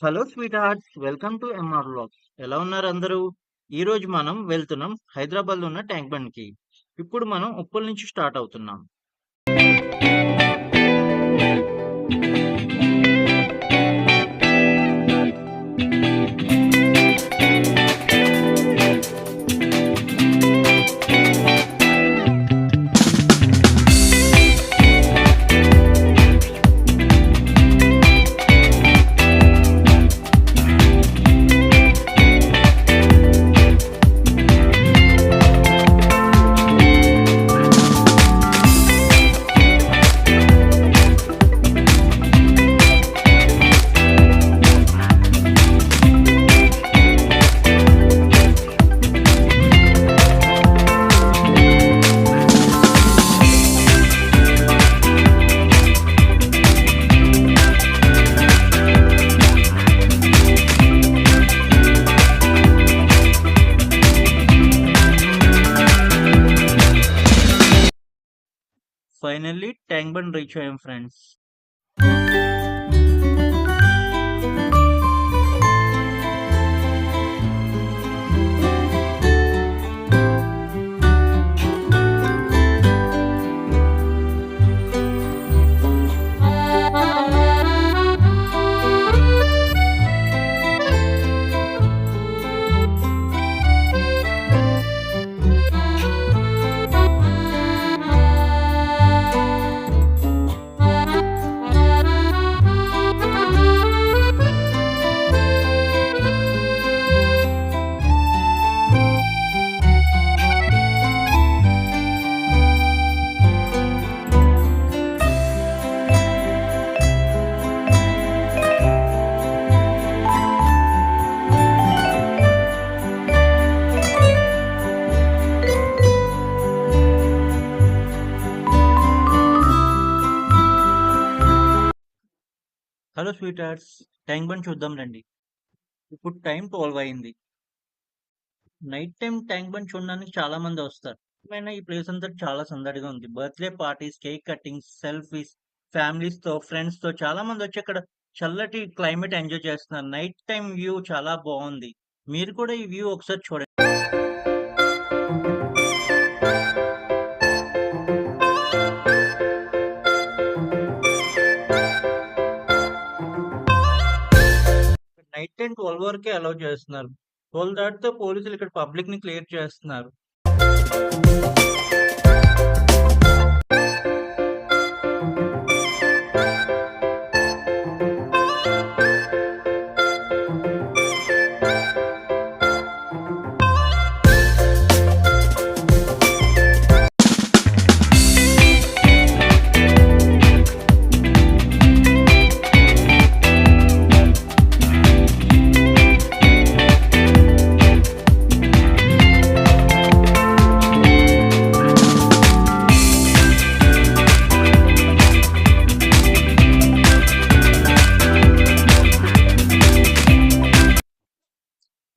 Hello sweethearts, welcome to MR vlogs. ఎలా ఉన్నారు అందరూ? ఈ రోజు మనం వెళ్తున్నాం హైదరాబాద్ లో ఉన్న ట్యాంక్ బండ్ కి. ఇప్పుడు మనం ఉప్పల్ నుంచి స్టార్ట్ అవుతున్నాం. ఫైనల్లీ ట్యాంక్ బండ్ రీచ్ అయ్యాం friends. Hello sweet hearts, tank bund చూద్దాం రండి. ఇప్పుడు టైం 12 అయింది. నైట్ టైం ట్యాంక్ బండ్ చూడడానికి చాలా మంది వస్తారు. ఈ ప్లేస్ అంతా చాలా సందడిగా ఉంది. Birthday parties, cake cuttings, selfies, families తో, ఫ్రెండ్స్ తో చాలా మంది వచ్చి అక్కడ చల్లటి క్లైమేట్ ఎంజాయ్ చేస్తున్నారు. నైట్ టైం వ్యూ చాలా బాగుంది. మీరు కూడా ఈ వ్యూ ఒకసారి చూడండి. నైట్ టైం 12 వరకే అలౌ చేస్తున్నారు. 12 దాటితే పోలీసులు ఇక్కడ పబ్లిక్ ని క్లియర్ చేస్తున్నారు.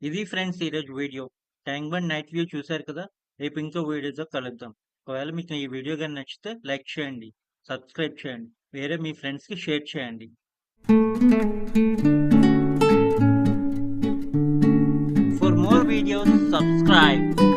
ఇది ఫ్రెండ్స్ ఈరోజు video. Tank bund night view చూశారు కదా. రేపు ఇంకో వీడియోతో కలుద్దాం. ఒకవేళ మీకు ఈ వీడియో కానీ నచ్చితే లైక్ చేయండి, సబ్స్క్రైబ్ చేయండి, వేరే మీ ఫ్రెండ్స్కి షేర్ చేయండి. For more videos subscribe.